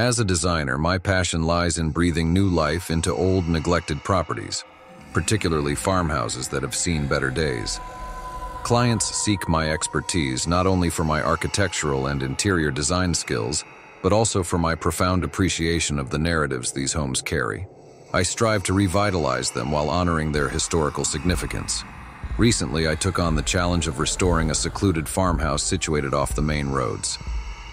As a designer, my passion lies in breathing new life into old, neglected properties, particularly farmhouses that have seen better days. Clients seek my expertise not only for my architectural and interior design skills, but also for my profound appreciation of the narratives these homes carry. I strive to revitalize them while honoring their historical significance. Recently, I took on the challenge of restoring a secluded farmhouse situated off the main roads.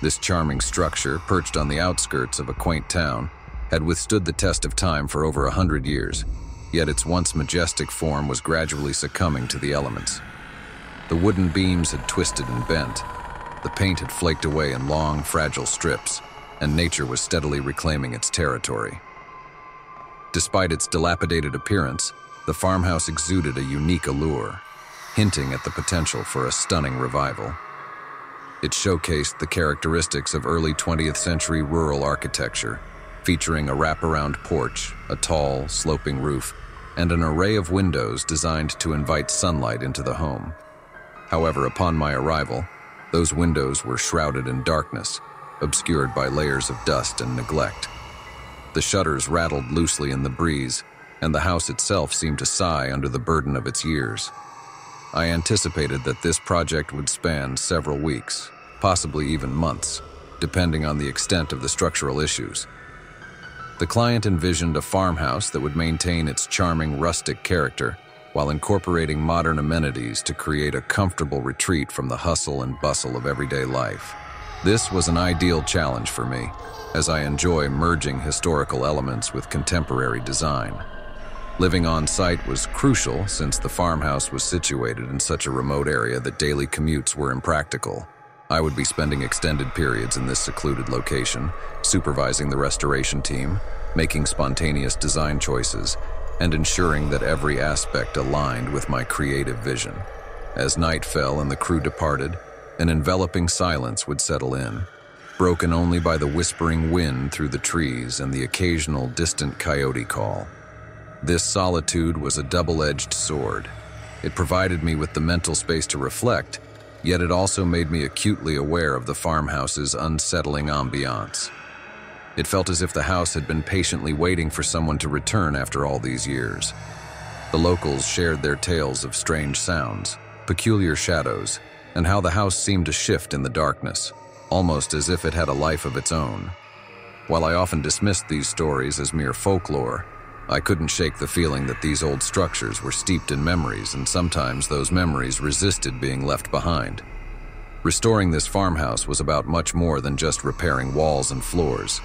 This charming structure, perched on the outskirts of a quaint town, had withstood the test of time for over 100 years, yet its once majestic form was gradually succumbing to the elements. The wooden beams had twisted and bent. The paint had flaked away in long, fragile strips, and nature was steadily reclaiming its territory. Despite its dilapidated appearance, the farmhouse exuded a unique allure, hinting at the potential for a stunning revival. It showcased the characteristics of early 20th century rural architecture, featuring a wraparound porch, a tall, sloping roof, and an array of windows designed to invite sunlight into the home. However, upon my arrival, those windows were shrouded in darkness, obscured by layers of dust and neglect. The shutters rattled loosely in the breeze, and the house itself seemed to sigh under the burden of its years. I anticipated that this project would span several weeks, possibly even months, depending on the extent of the structural issues. The client envisioned a farmhouse that would maintain its charming rustic character while incorporating modern amenities to create a comfortable retreat from the hustle and bustle of everyday life. This was an ideal challenge for me, as I enjoy merging historical elements with contemporary design. Living on site was crucial since the farmhouse was situated in such a remote area that daily commutes were impractical. I would be spending extended periods in this secluded location, supervising the restoration team, making spontaneous design choices, and ensuring that every aspect aligned with my creative vision. As night fell and the crew departed, an enveloping silence would settle in, broken only by the whispering wind through the trees and the occasional distant coyote call. This solitude was a double-edged sword. It provided me with the mental space to reflect, yet it also made me acutely aware of the farmhouse's unsettling ambiance. It felt as if the house had been patiently waiting for someone to return after all these years. The locals shared their tales of strange sounds, peculiar shadows, and how the house seemed to shift in the darkness, almost as if it had a life of its own. While I often dismissed these stories as mere folklore, I couldn't shake the feeling that these old structures were steeped in memories, and sometimes those memories resisted being left behind. Restoring this farmhouse was about much more than just repairing walls and floors.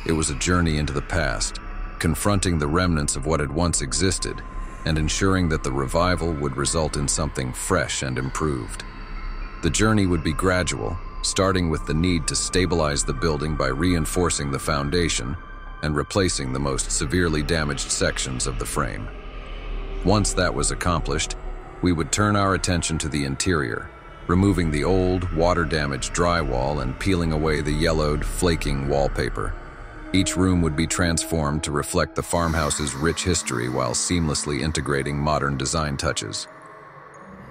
It was a journey into the past, confronting the remnants of what had once existed, and ensuring that the revival would result in something fresh and improved. The journey would be gradual, starting with the need to stabilize the building by reinforcing the foundation and replacing the most severely damaged sections of the frame. Once that was accomplished, we would turn our attention to the interior, removing the old, water-damaged drywall and peeling away the yellowed, flaking wallpaper. Each room would be transformed to reflect the farmhouse's rich history while seamlessly integrating modern design touches.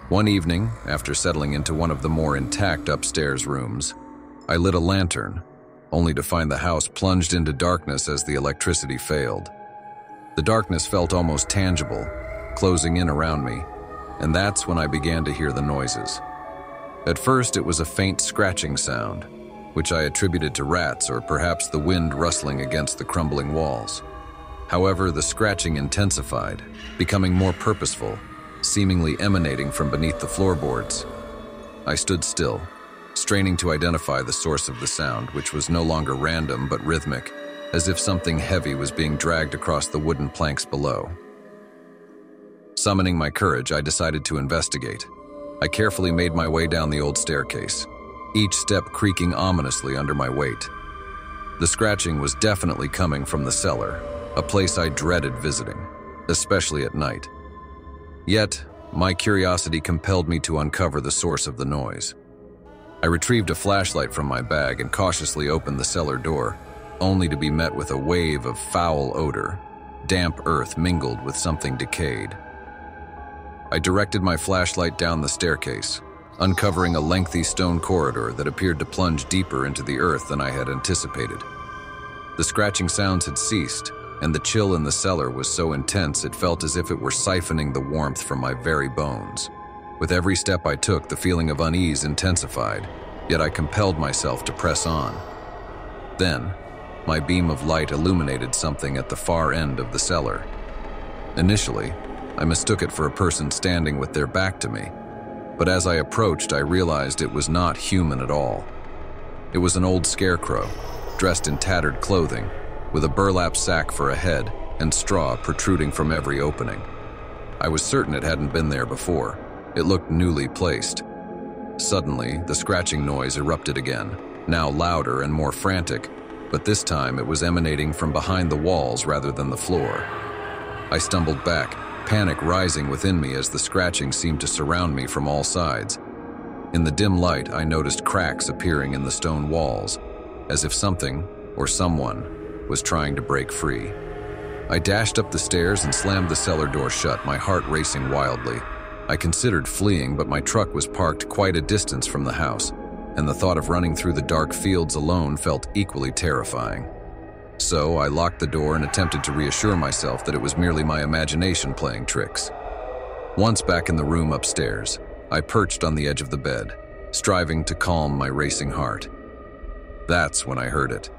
One evening, after settling into one of the more intact upstairs rooms, I lit a lantern, only to find the house plunged into darkness as the electricity failed. The darkness felt almost tangible, closing in around me, and that's when I began to hear the noises. At first, it was a faint scratching sound, which I attributed to rats or perhaps the wind rustling against the crumbling walls. However, the scratching intensified, becoming more purposeful, seemingly emanating from beneath the floorboards. I stood still, straining to identify the source of the sound, which was no longer random but rhythmic, as if something heavy was being dragged across the wooden planks below. Summoning my courage, I decided to investigate. I carefully made my way down the old staircase, each step creaking ominously under my weight. The scratching was definitely coming from the cellar, a place I dreaded visiting, especially at night. Yet, my curiosity compelled me to uncover the source of the noise. I retrieved a flashlight from my bag and cautiously opened the cellar door, only to be met with a wave of foul odor, damp earth mingled with something decayed. I directed my flashlight down the staircase, uncovering a lengthy stone corridor that appeared to plunge deeper into the earth than I had anticipated. The scratching sounds had ceased, and the chill in the cellar was so intense it felt as if it were siphoning the warmth from my very bones. With every step I took, the feeling of unease intensified, yet I compelled myself to press on. Then, my beam of light illuminated something at the far end of the cellar. Initially, I mistook it for a person standing with their back to me, but as I approached, I realized it was not human at all. It was an old scarecrow, dressed in tattered clothing, with a burlap sack for a head and straw protruding from every opening. I was certain it hadn't been there before. It looked newly placed. Suddenly, the scratching noise erupted again, now louder and more frantic, but this time it was emanating from behind the walls rather than the floor. I stumbled back, panic rising within me as the scratching seemed to surround me from all sides. In the dim light, I noticed cracks appearing in the stone walls, as if something, or someone, was trying to break free. I dashed up the stairs and slammed the cellar door shut, my heart racing wildly. I considered fleeing, but my truck was parked quite a distance from the house, and the thought of running through the dark fields alone felt equally terrifying. So I locked the door and attempted to reassure myself that it was merely my imagination playing tricks. Once back in the room upstairs, I perched on the edge of the bed, striving to calm my racing heart. That's when I heard it.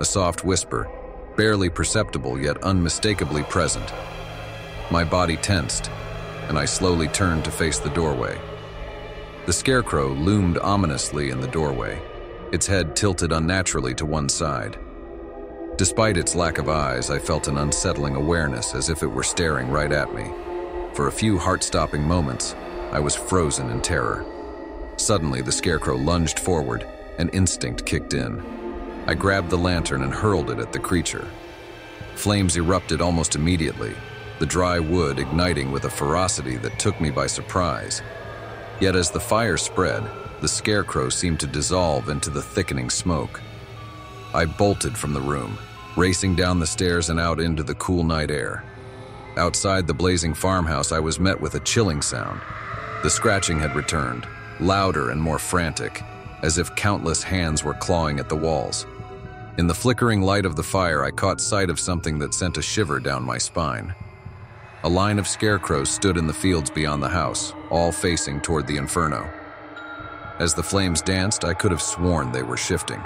A soft whisper, barely perceptible yet unmistakably present. My body tensed, and I slowly turned to face the doorway. The scarecrow loomed ominously in the doorway, its head tilted unnaturally to one side. Despite its lack of eyes, I felt an unsettling awareness as if it were staring right at me. For a few heart-stopping moments, I was frozen in terror. Suddenly, the scarecrow lunged forward, and instinct kicked in. I grabbed the lantern and hurled it at the creature. Flames erupted almost immediately, the dry wood igniting with a ferocity that took me by surprise. Yet as the fire spread, the scarecrow seemed to dissolve into the thickening smoke. I bolted from the room, racing down the stairs and out into the cool night air. Outside the blazing farmhouse, I was met with a chilling sound. The scratching had returned, louder and more frantic, as if countless hands were clawing at the walls. In the flickering light of the fire, I caught sight of something that sent a shiver down my spine. A line of scarecrows stood in the fields beyond the house, all facing toward the inferno. As the flames danced, I could have sworn they were shifting.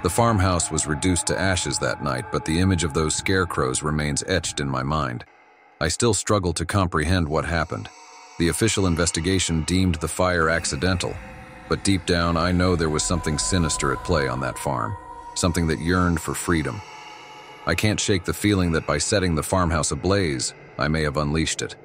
The farmhouse was reduced to ashes that night, but the image of those scarecrows remains etched in my mind. I still struggle to comprehend what happened. The official investigation deemed the fire accidental, but deep down I know there was something sinister at play on that farm, something that yearned for freedom. I can't shake the feeling that by setting the farmhouse ablaze, I may have unleashed it.